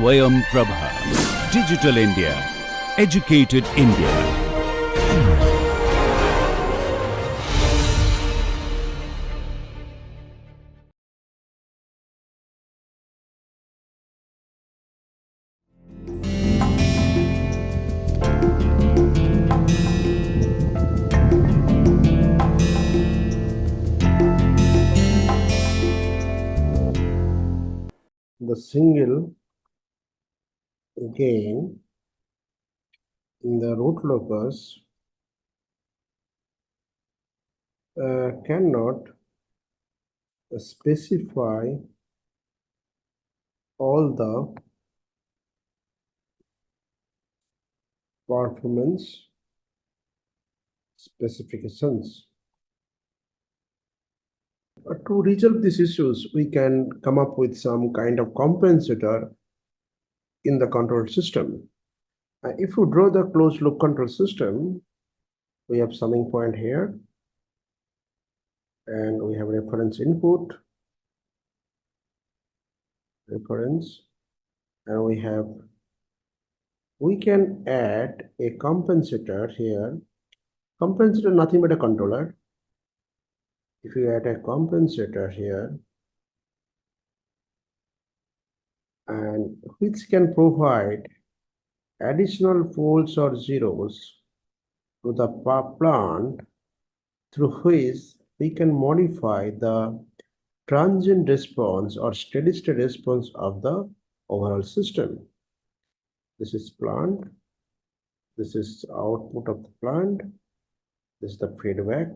SwayamPrabha. Digital India. Educated India. The single gain in the root locus cannot specify all the performance specifications. To resolve these issues, we can come up with some kind of compensator in the control system. If you draw the closed loop control system, we have summing point here, and we have reference input, reference, and we can add a compensator here. Compensator nothing but a controller. If you add a compensator here, and which can provide additional poles or zeros to the plant, through which we can modify the transient response or steady state response of the overall system. This is plant, this is output of the plant, this is the feedback.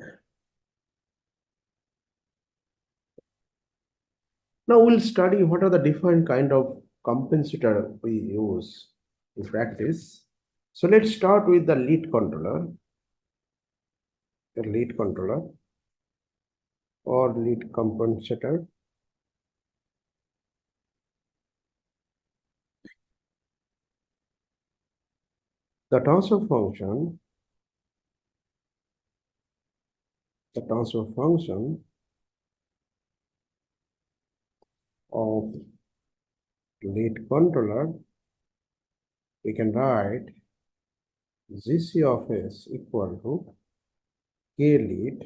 Now we'll study what are the different kind of compensator we use in practice. So let's start with the lead controller. The lead controller or lead compensator. The transfer function of lead controller, we can write Gc of s equal to k lead.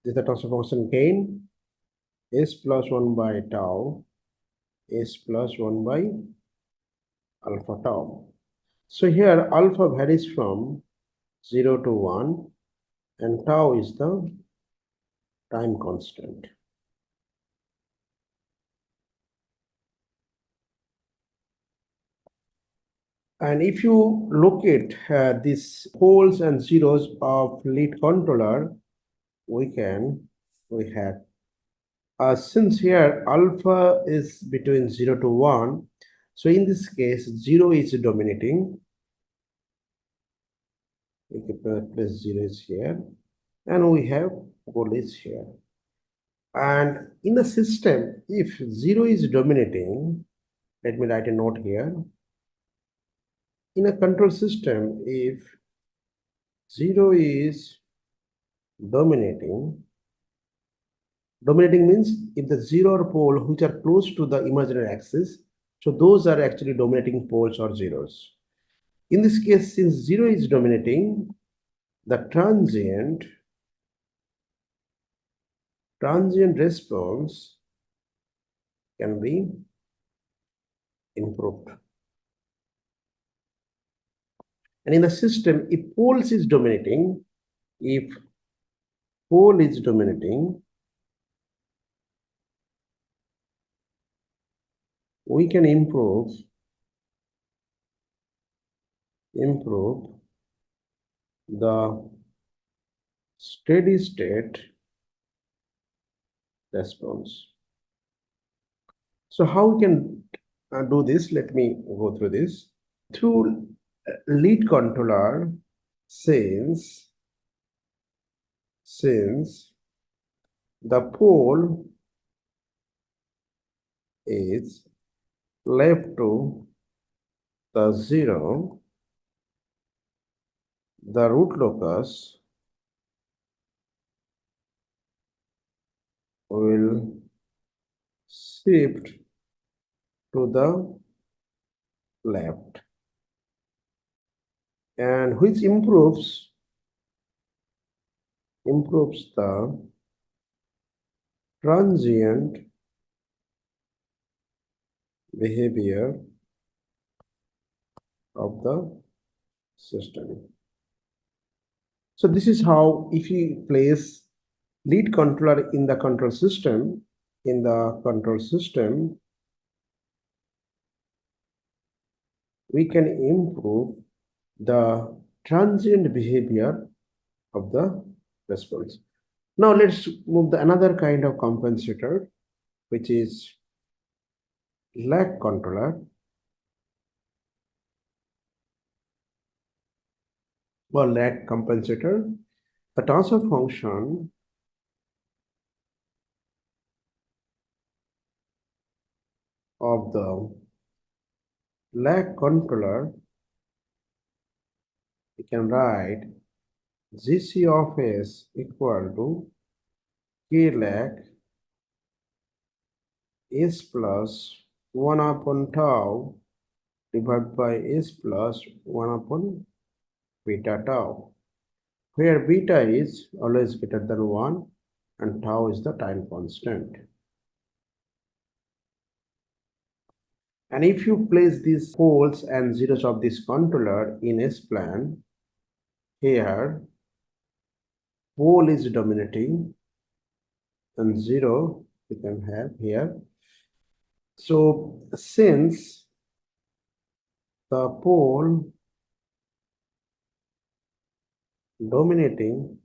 This is the transfer function gain, s plus 1 by tau, s plus 1 by alpha tau. So here alpha varies from 0 to 1 and tau is the time constant. And if you look at these poles and zeros of lead controller, we have since here alpha is between 0 to 1, so in this case 0 is dominating. We can place 0 is here, and we have pole is here. And in the system, if 0 is dominating, let me write a note here. In a control system, if 0 is dominating means if the zero or pole which are close to the imaginary axis, so those are actually dominating poles or zeros. In this case, since 0 is dominating, the transient response can be improved. And in the system, if poles is dominating, we can improve the steady state response. So how we can do this? Let me go through this. Through lead controller, since the pole is left to the 0, the root locus will shift to the left, and which improves the transient behavior of the system. So this is how, if you place lead controller in the control system, we can improve the transient behavior of the response. Now let's move to another kind of compensator, which is lag controller or lag compensator. The transfer function of the lag controller, we can write Gc of s equal to k lag s plus 1 upon tau divided by s plus 1 upon beta tau, where beta is always greater than 1 and tau is the time constant. And if you place these poles and zeros of this controller in S-plan, here pole is dominating and 0 we can have here. So since the pole dominating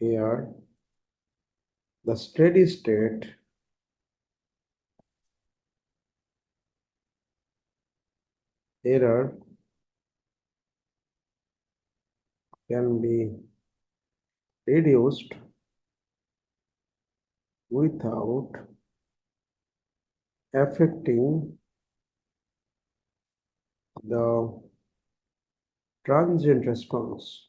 here, the steady state error can be reduced without affecting the transient response.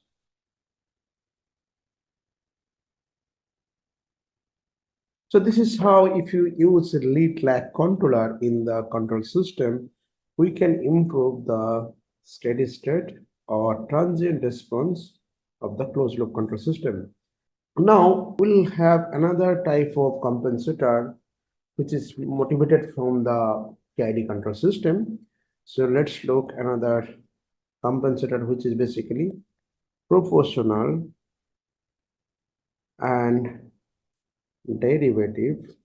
So this is how, if you use a lead lag controller in the control system, we can improve the steady state or transient response of the closed loop control system. Now we'll have another type of compensator which is motivated from the KID control system. So let's look another compensator which is basically proportional and derivative.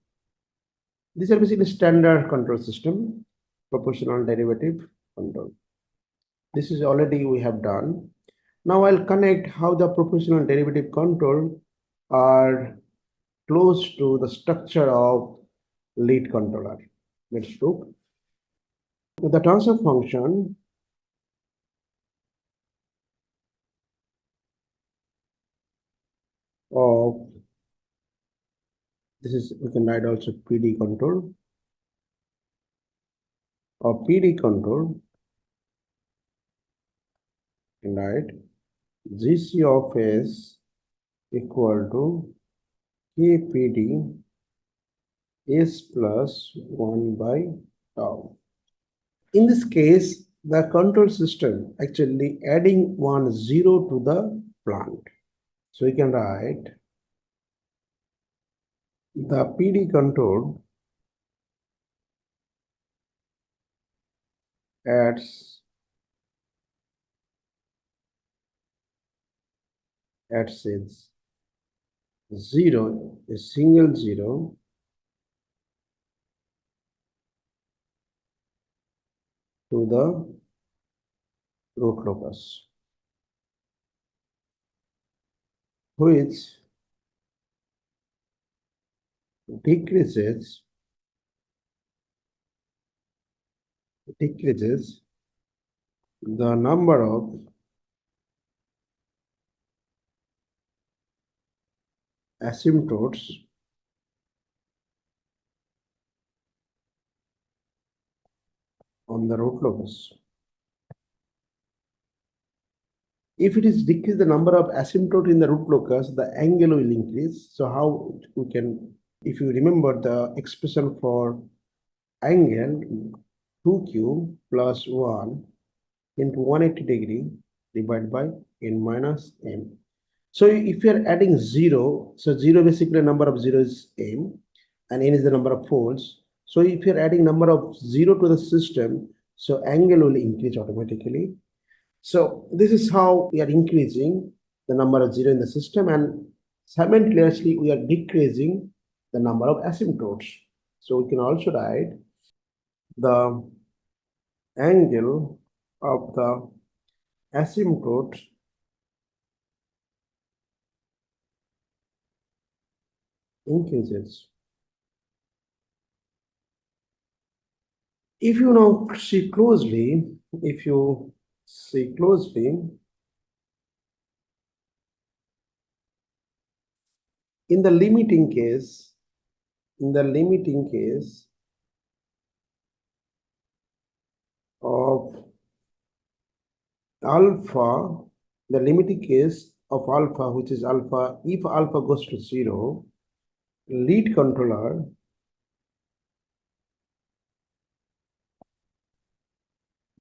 These are basically standard control system, proportional derivative control. This is already we have done. Now I'll connect how the proportional derivative control are close to the structure of lead controller. Let's look. The transfer function of this is, we can write also PD control or PD control, and write Gc of s equal to kpd s plus 1 by tau. In this case, the control system actually adding 1 0 to the plant. So we can write the PD control adds its 0, a single 0 to the root locus, which decreases the number of asymptotes on the root locus. If it is decrease the number of asymptote in the root locus, the angle will increase. So how we can, if you remember the expression for angle, 2q plus 1 into 180 degree divided by n minus m. So if you are adding 0, so 0 basically number of 0 is m and n is the number of poles. So if you are adding number of 0 to the system, so angle will increase automatically. So this is how we are increasing the number of 0 in the system, and simultaneously we are decreasing the number of asymptotes. So we can also write the angle of the asymptote increases. If you now see closely, if you see closely, in the limiting case, of alpha, the limiting case of alpha, which is alpha, if alpha goes to 0, lead controller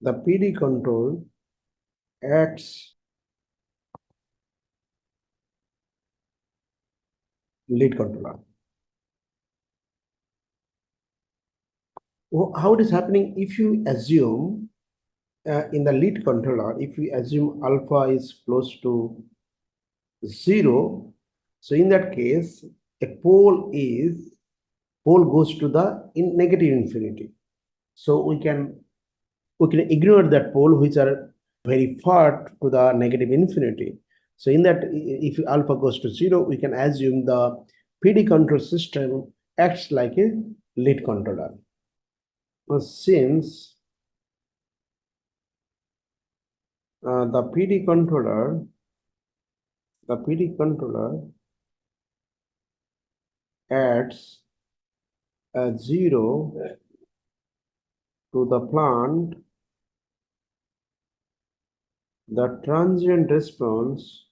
the PD control acts lead controller. How it is happening? If you assume in the lead controller, if we assume alpha is close to 0, so in that case, a pole goes to the negative infinity. So we can ignore that pole which are very far to the negative infinity. So in that, if alpha goes to 0, we can assume the PD control system acts like a lead controller. Since the PD controller adds a 0 to the plant, the transient response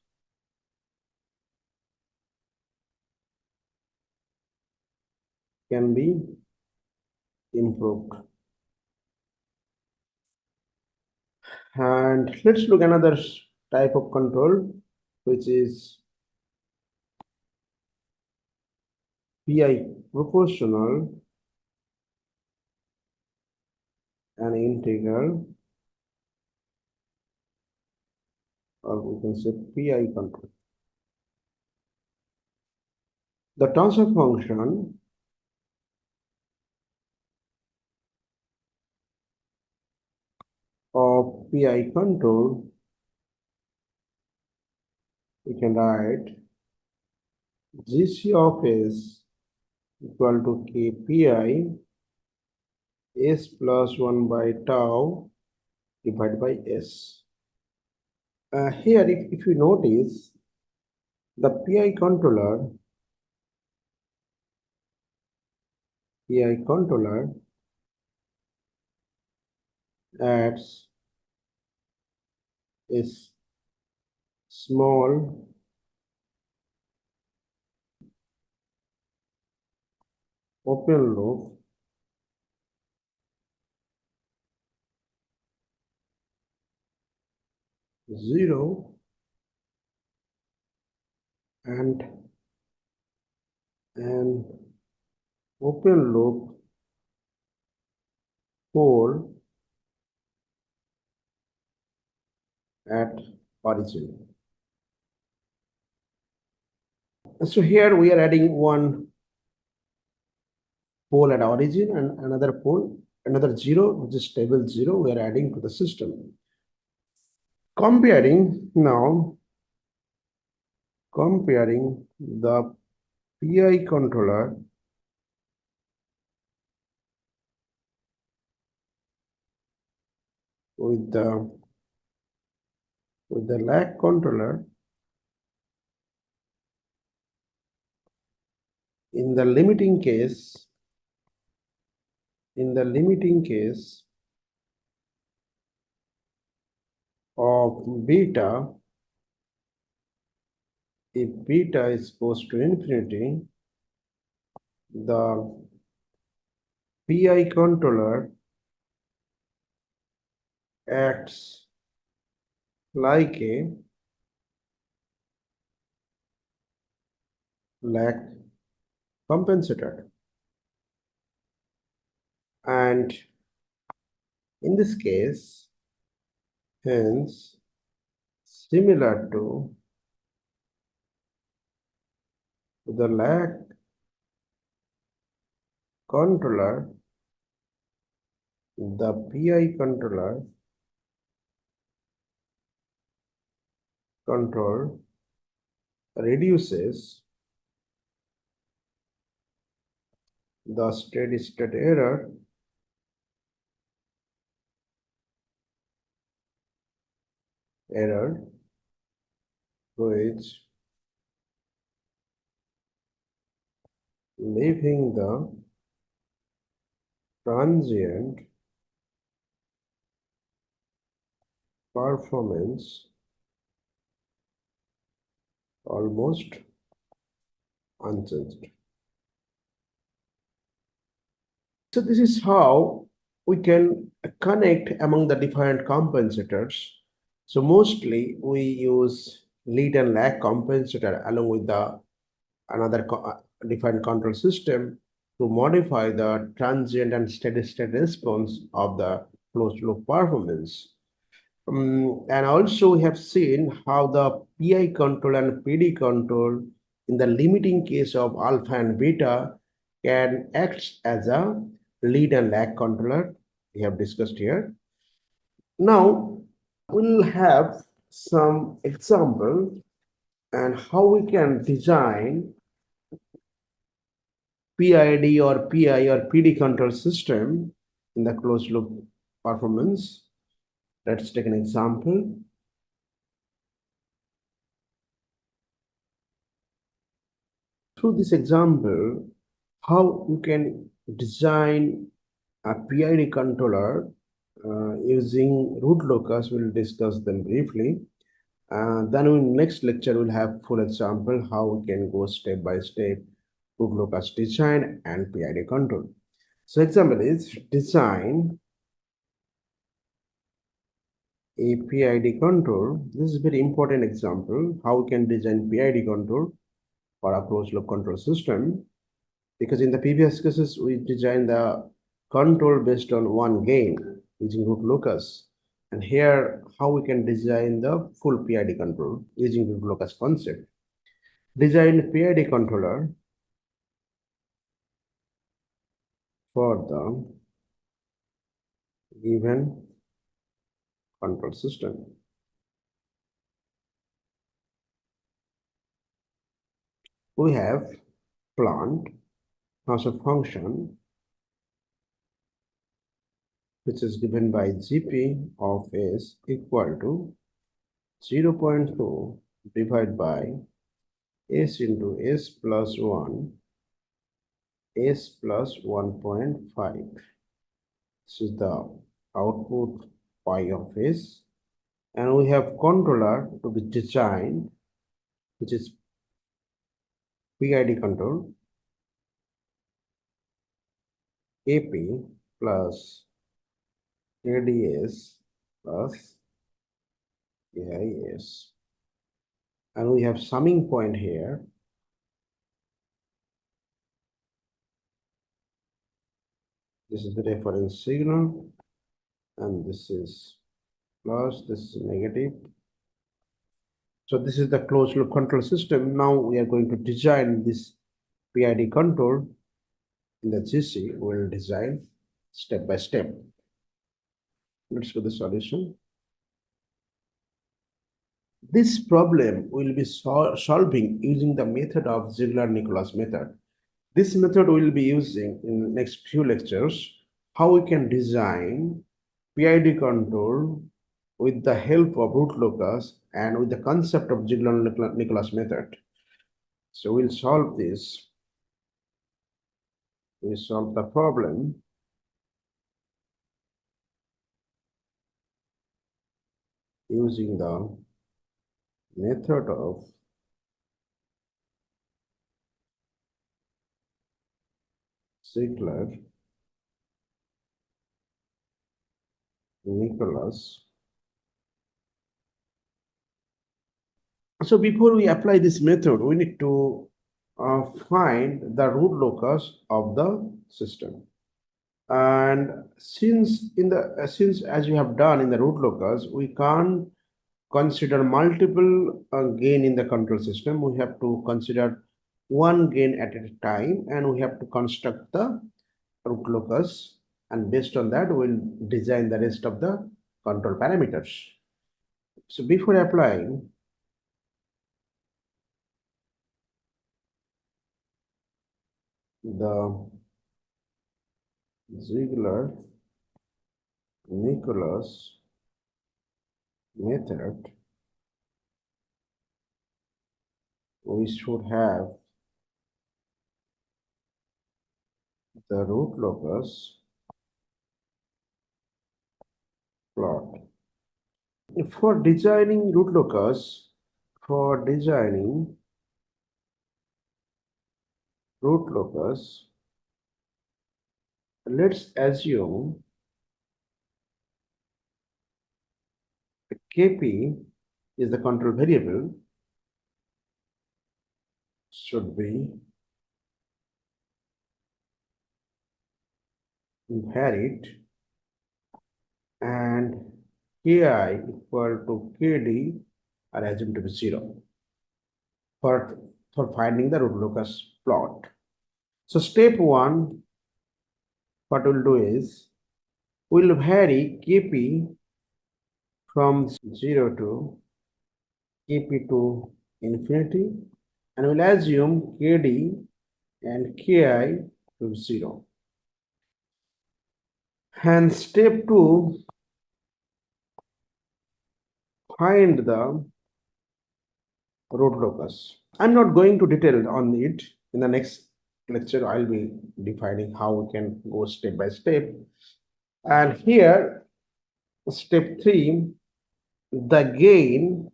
can be improved. And let's look another type of control, which is PI proportional and integral, or we can say PI control. The transfer function of PI control, we can write GC of S equal to KPI S plus 1 by tau divided by S. Here, if you notice, the PI controller adds a small open loop zero and an open loop pole at origin. So here we are adding one pole at origin and another 0, which is stable 0, we are adding to the system. Comparing the PI controller with the lag controller, in the limiting case of beta, if beta is goes to infinity, the PI controller acts like a lag compensator. And in this case, hence, similar to the lag controller, the PI controller control reduces the steady state error which leaving the transient performance almost unchanged. So this is how we can connect among the different compensators. So mostly we use lead and lag compensator along with the another defined control system to modify the transient and steady state response of the closed loop performance. And also we have seen how the PI control and PD control in the limiting case of alpha and beta can act as a lead and lag controller we have discussed here. Now we'll have some example and how we can design PID or PI or PD control system in the closed loop performance. Let's take an example. Through this example, how you can design a PID controller using root locus. We'll discuss them briefly. Then in next lecture, we'll have full example how we can go step by step root locus design and PID control. So example is design a PID control. This is a very important example how we can design PID control for a closed loop control system, because in the previous cases we designed the control based on one gain using root locus, and here how we can design the full PID control using root locus concept. Design PID controller for the given control system. We have plant transfer function which is given by Gp of S equal to 0.2 divided by S into S plus 1, S plus 1.5. This is the output pi of S. And we have controller to be designed, which is PID control, AP plus ADS plus AIS. And we have summing point here. This is the reference signal, and this is plus, this is negative. So this is the closed loop control system. Now we are going to design this PID control in the GC. We will design step by step. Let's go to the solution. This problem will be solving using the method of Ziegler-Nicholas method. This method we will be using in the next few lectures, how we can design PID control with the help of root locus and with the concept of Ziegler-Nicholas method. So we'll solve this. We solve the problem using the method of Ziegler Nicholas. So before we apply this method, we need to find the root locus of the system. And since as we have done in the root locus, we can't consider multiple gain in the control system. We have to consider one gain at a time, and we have to construct the root locus, and based on that we'll design the rest of the control parameters. So before applying the Ziegler-Nicholas method, we should have the root locus plot. For designing root locus, let's assume Kp is the control variable, should be inherit, and Ki equal to Kd are assumed to be 0 for finding the root locus plot. So step 1, what we'll do is we'll vary Kp from 0 to Kp to infinity, and we'll assume Kd and Ki to 0. And step 2, find the root locus. I'm not going to detail on it. In the next lecture, I'll be defining how we can go step by step. And here, step 3, the gain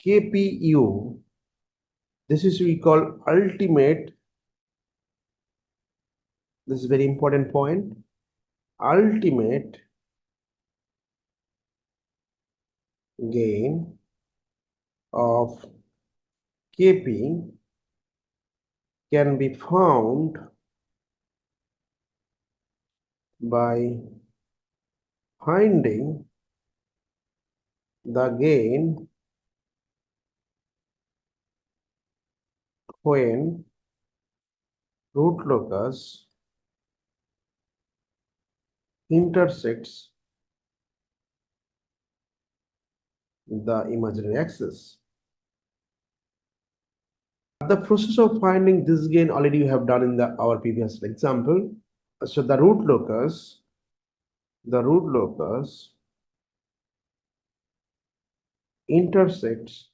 KPU, this is we call ultimate, this is very important point, ultimate gain of Kp can be found by finding the gain when root locus intersects the imaginary axis. The process of finding this gain already we have done in our previous example. So the root locus intersects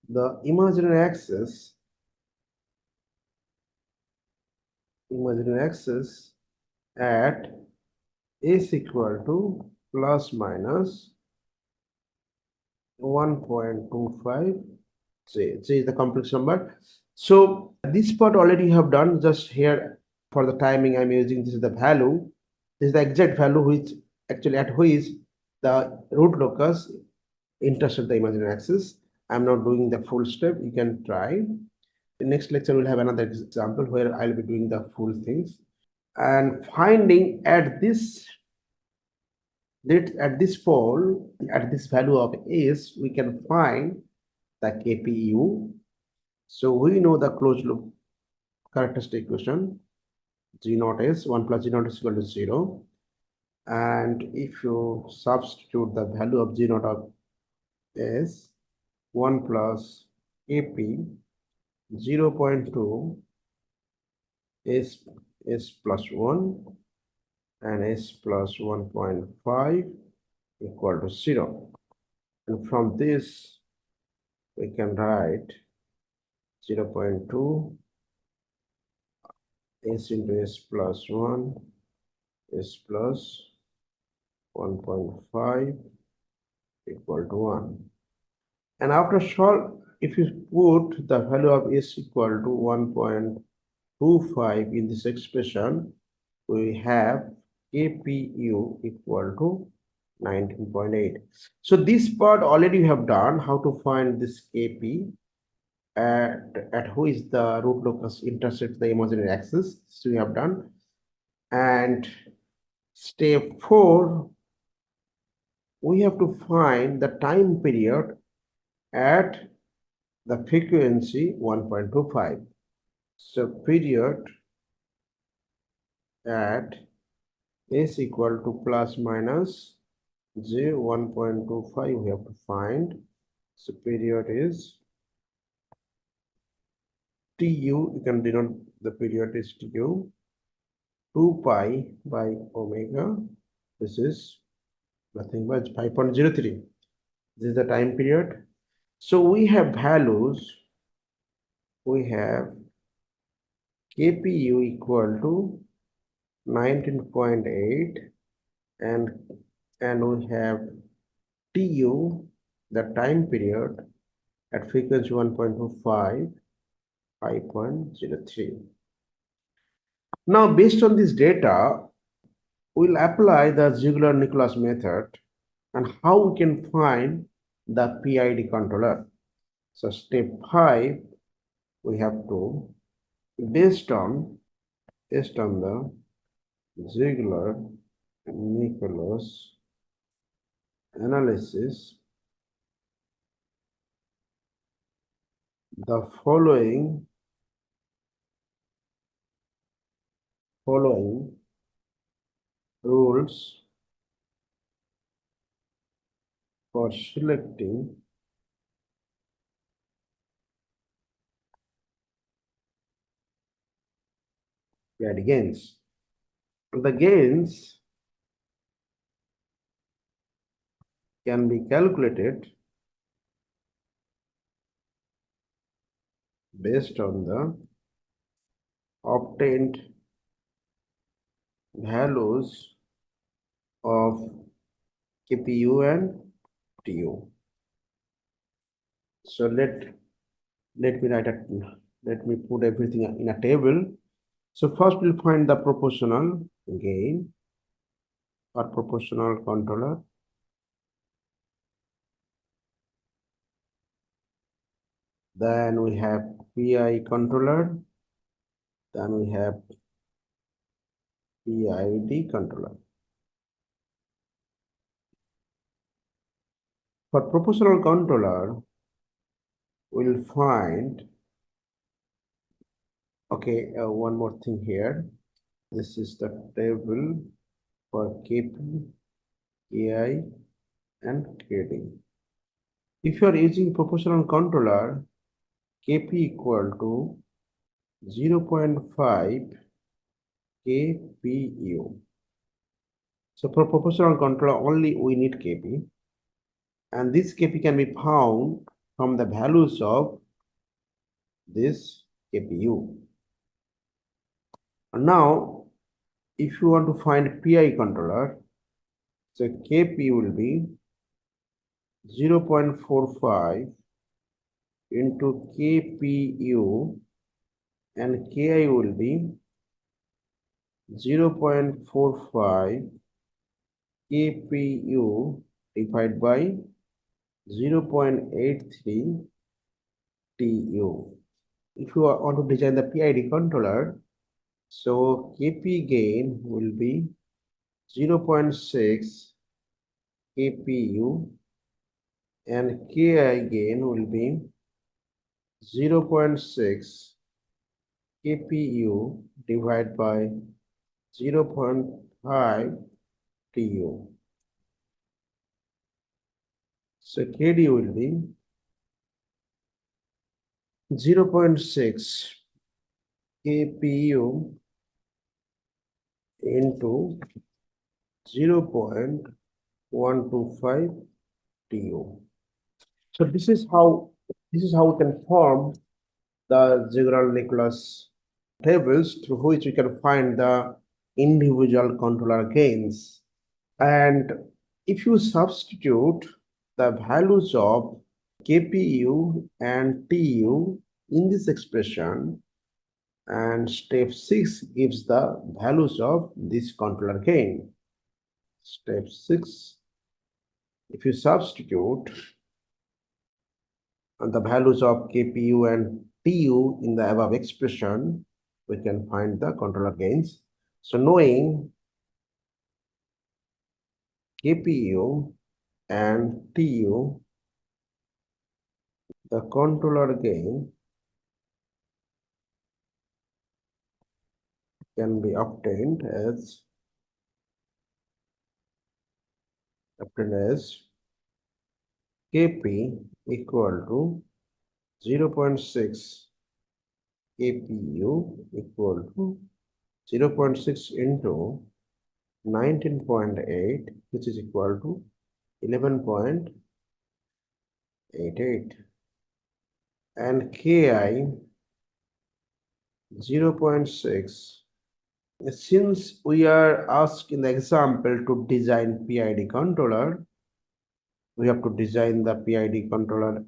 the imaginary axis at s equal to plus minus 1.25. Say is the complex number. So this part already have done. Just here for the timing I'm using, this is the value. This is the exact value which actually at which the root locus intersect the imaginary axis. I'm not doing the full step. You can try. The next lecture will have another example where I'll be doing the full things and finding at this pole, at this value of s, we can find the KPU. So we know the closed loop characteristic equation, G naught s, 1 plus G naught is equal to 0. And if you substitute the value of G naught of s, 1 plus Kp 0.2 s plus 1 and s plus 1.5 equal to 0. And from this, we can write 0.2 s into s plus 1, s plus 1.5 equal to 1. And after solve, if you put the value of s equal to 1.2 25 in this expression, we have KPU equal to 19.8. So this part already we have done, how to find this KP at who is the root locus intersects the imaginary axis. So we have done. And step 4, we have to find the time period at the frequency 1.25. So period at s equal to plus minus j 1.25 we have to find. So period is tu, you can denote the period is tu, 2 pi by omega. This is nothing but 5.03. This is the time period. So we have values. We have KPU equal to 19.8 and we have TU, the time period at frequency 1.25, 5.03. Now, based on this data, we'll apply the Ziegler-Nicholas method and how we can find the PID controller. So step 5, we have to, based on the Ziegler-Nicholas analysis, the following rules for selecting PID gains. The gains can be calculated based on the obtained values of KPU and TU. So let me put everything in a table. So first we'll find the proportional gain or proportional controller. Then we have PI controller. Then we have PID controller. For proportional controller, we'll find, okay, one more thing here. This is the table for KP, KI, and KD. If you are using proportional controller, KP equal to 0.5 KPU. So for proportional controller, only we need KP. And this KP can be found from the values of this KPU. And now, if you want to find PI controller, so KP will be 0.45 into KPU and KI will be 0.45 KPU divided by 0.83 TU. If you want to design the PID controller, so KP gain will be 0.6 KPU and KI gain will be 0.6 KPU divided by 0.5 TU. So KD will be 0.6 KPU into 0.125 TU. So this is how we can form the Ziegler-Nicholas tables through which we can find the individual controller gains. And if you substitute the values of KPU and TU in this expression, And step 6 gives the values of this controller gain. Step 6, if you substitute the values of KPU and TU in the above expression, we can find the controller gains. So knowing KPU and TU, the controller gain can be obtained as Kp equal to 0.6 KPU equal to 0.6 into 19.8, which is equal to 11.88, and Ki 0.6. Since we are asked in the example to design PID controller, we have to design the PID controller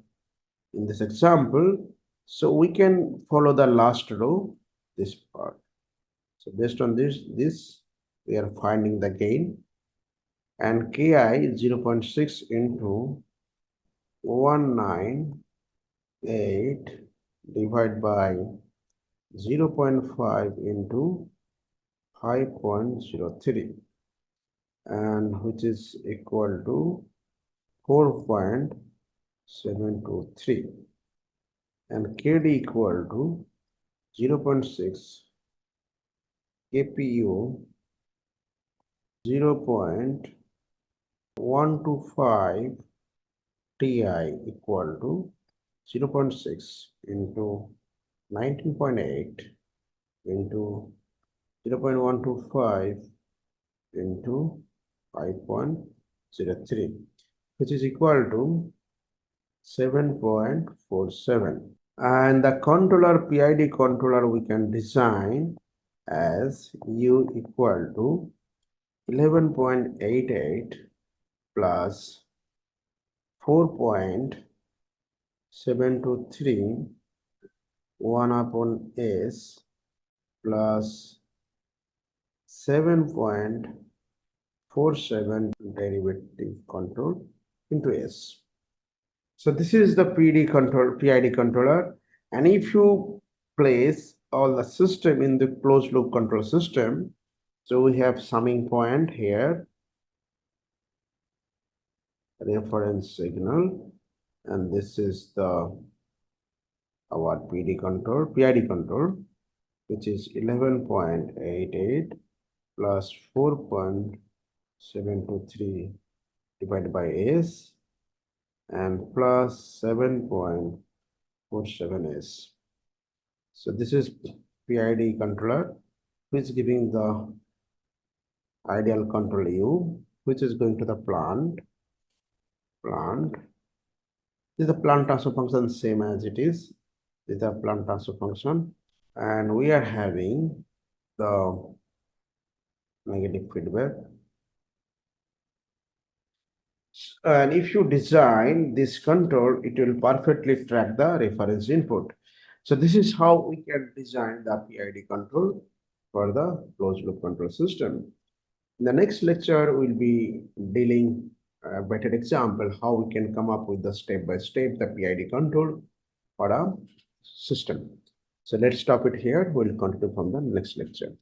in this example. So we can follow the last row, this part. So based on this we are finding the gain, and Ki 0.6 into 198 divided by 0.5 into 5.03, and which is equal to 4.723, and Kd equal to 0.6 KPU 0.125 Ti equal to 0.6 into 19.8 into 0.125 into 5.03, which is equal to 7.47. And the controller, PID controller, we can design as U equal to 11.88 plus 4.723 1 upon S plus 7.47 derivative control into S. So this is the PID controller, and if you place all the system in the closed loop control system, so we have summing point here, reference signal, and this is the our PID control, which is 11.88 plus 4.723 divided by S and plus 7.47S. So this is PID controller, which is giving the ideal control U, which is going to the plant. This is the plant transfer function, same as it is. This is the plant transfer function, and we are having the negative feedback. And if you design this control, it will perfectly track the reference input. So this is how we can design the PID control for the closed loop control system. In the next lecture, we'll be dealing a better example how we can come up with the step-by-step the PID control for a system. So let's stop it here. We'll continue from the next lecture.